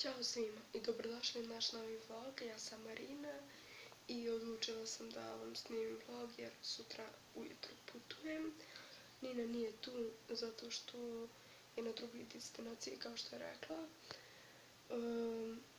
Ćao svima i dobrodošli u naš novi vlog. Ja sam Marina i odlučila sam da vam snimim vlog jer sutra ujutro putujem. Nina nije tu zato što je na drugoj destinaciji kao što je rekla.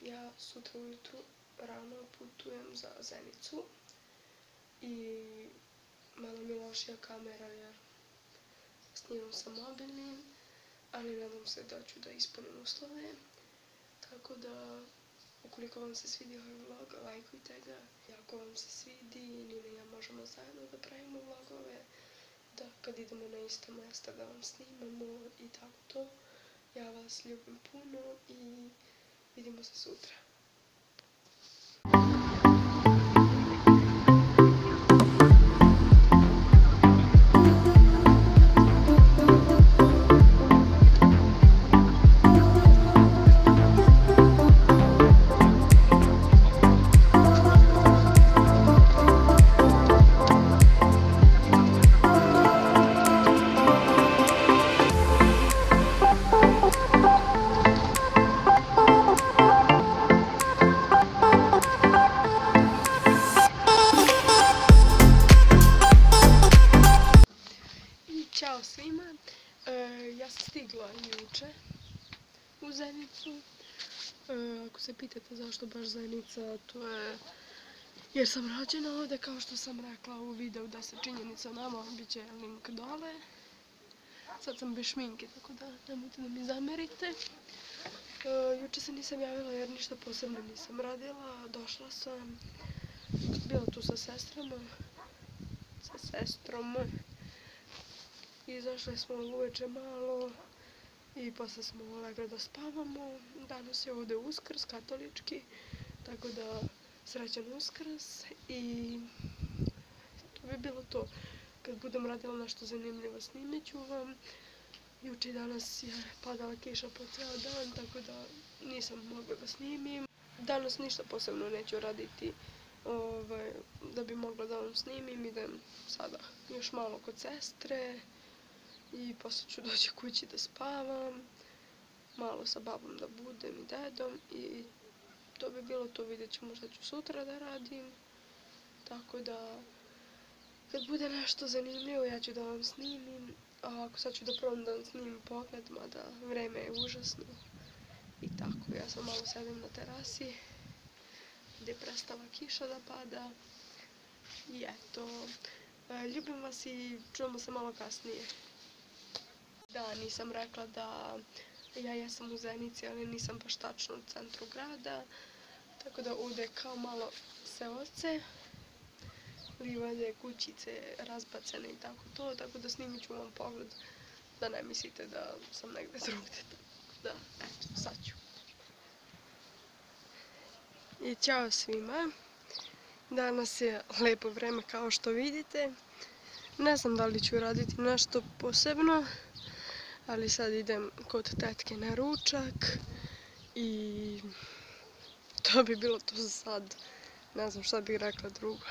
Ja sutra ujutro rano putujem za Zenicu i malo mi je lošija kamera jer snimam sa mobilnim, ali nadam se da ću da ispunim uslove. Tako da, ukoliko vam se svidi ovaj vlog, lajkujte ga. I ako vam se svidi, Nina i ja možemo zajedno da pravimo vlogove, da kad idemo na isto mjesto da vam snimamo i tako to. Ja vas ljubim puno i vidimo se sutra. Ćao svima, ja sam stigla juče u Zenicu. Ako se pitate zašto baš Zenica, to je jer sam rođena ovdje, kao što sam rekla u videu da se činjenica nama, bit će link dole. Sad sam bez šminke, tako da nemojte da mi zamerite. Juče se nisam javila jer ništa posebno nisam radila, došla sam, bila tu sa sestrom. Izašli smo uveče malo i posle smo legli da spavamo. Danas je ovdje Uskrs, katolički, tako da srećan Uskrs i to bi bilo to. Kad budem radila nešto zanimljivo snimit ću vam. Juče i danas je padala kiša po ceo dan, tako da nisam mogla da snimim. Danas ništa posebno neću raditi da bi mogla da vam snimim. Idem sada još malo kod sestre. I posle ću doći kući da spavam, malo sa babom da budem i dedom i to bi bilo to, vidjet ćemo šta ću sutra da radim. Tako da, kad bude nešto zanimljivo ja ću da vam snimim, a ako sad ću da probam da vam snimim pogled, mada vreme je užasno. I tako, ja sam malo sedim na terasi gdje je prestala kiša da pada i eto, ljubim vas i čujemo se malo kasnije. Da, nisam rekla da ja jesam u Zenici, ali nisam baš tačno u centru grada, tako da ovdje kao malo seoce, livade, kućice razbacane i tako to, tako da snimit ću vam pogled da ne mislite da sam negdje drugdje. Da, eto, sad ću. I ćao svima, danas je lepo vreme kao što vidite, ne znam da li ću raditi nešto posebno, ali sad idem kod tetke na ručak i to bi bilo to za sad. Ne znam šta bih rekla drugo.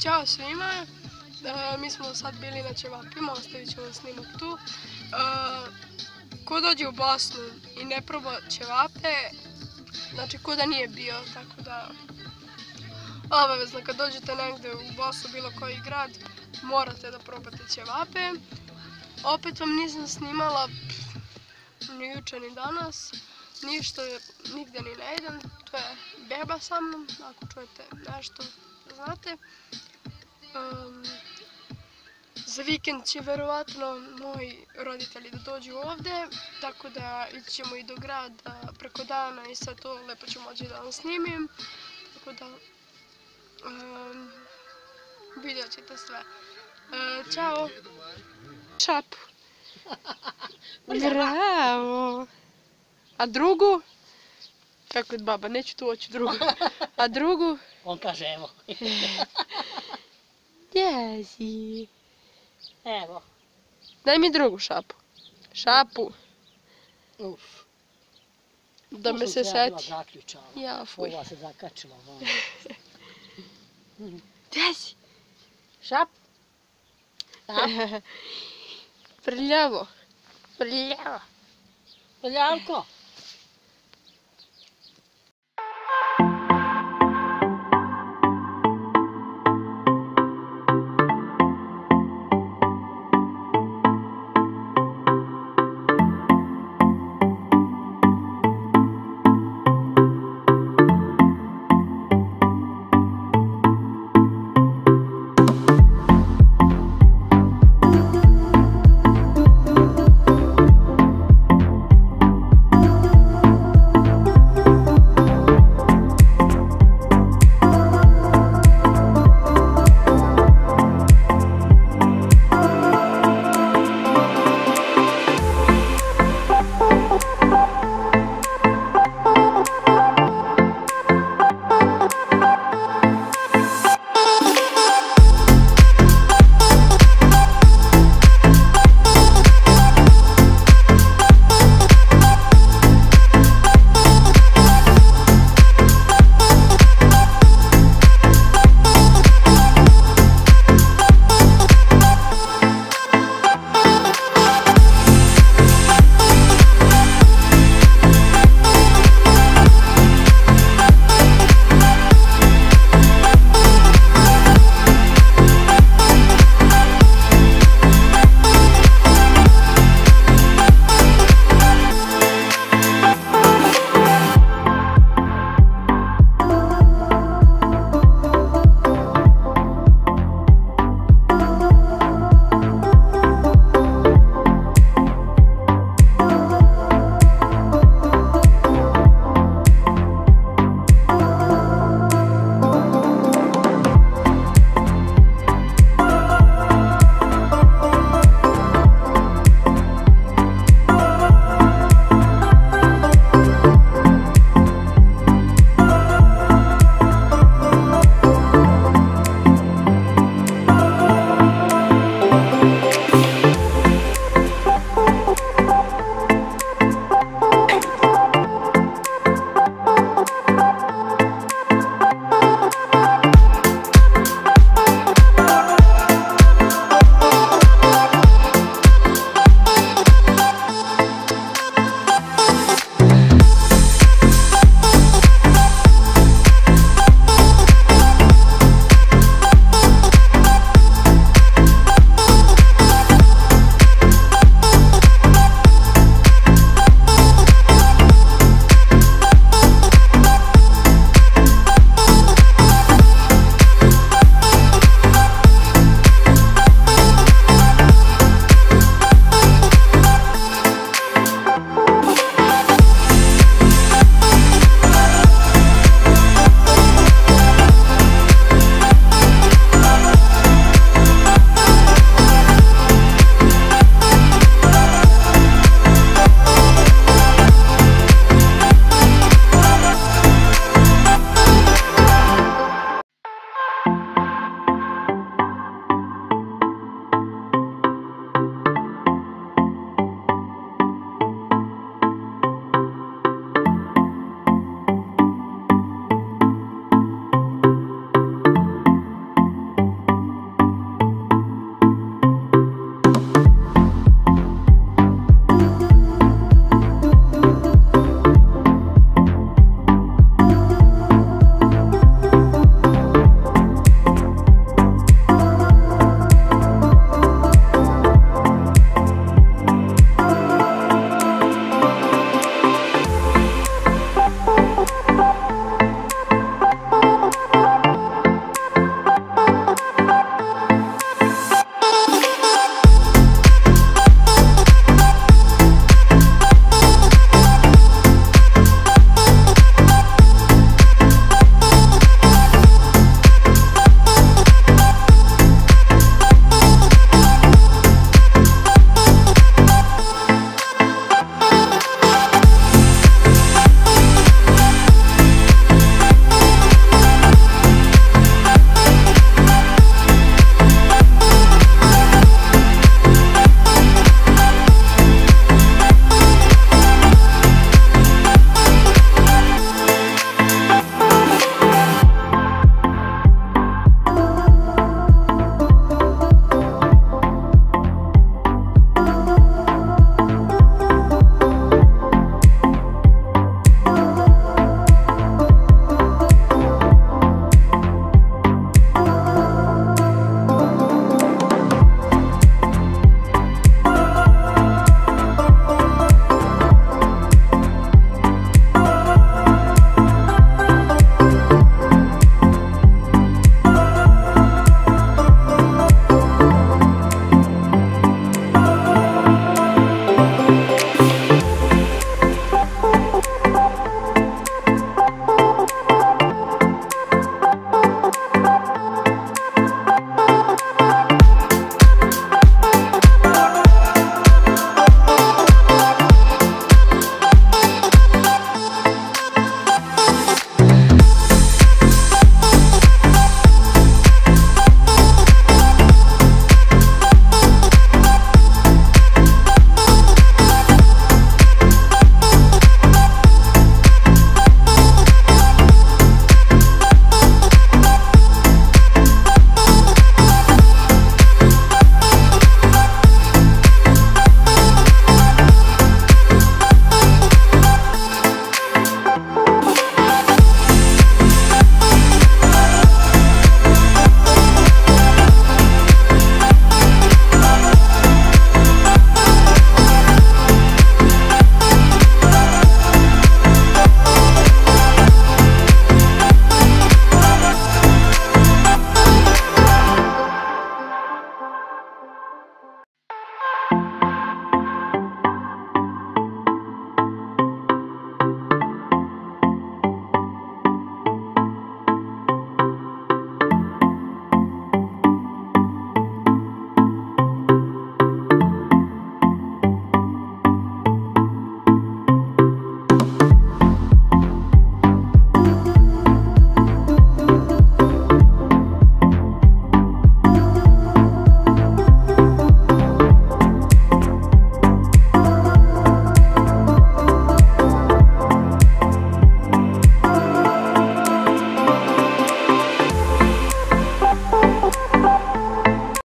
Ćao svima, mi smo sad bili na ćevapima, ostavit ću vam snimak tu. Ko dođe u Bosnu i ne proba ćevape, znači ko da nije bio, tako da obavezno kad dođete negdje u Bosnu, bilo koji grad, morate da probate ćevape. Opet vam nisam snimala ni juče ni danas, ništa, nigdje ni ne idem, sve beba sa mnom, ako čujete nešto, znate. Za vikend će verovatno moji roditelji da dođu ovde, tako da ićemo i do grada preko dana i sve to lepo ću moći da vam snimim. Tako da vidjet ćete sve. Ćao! Šapu! Bravo! A drugu? Kako je baba, neću tu oći drugu. A drugu? On kaže evo. Gdje si? Evo. Daj mi drugu šapu. Šapu. Uf. Da me se seti. Zaključala. Ja, fuj. Ova se zakačila. Gdje si? Šap? Prljavo. Prljavo. Ljavko.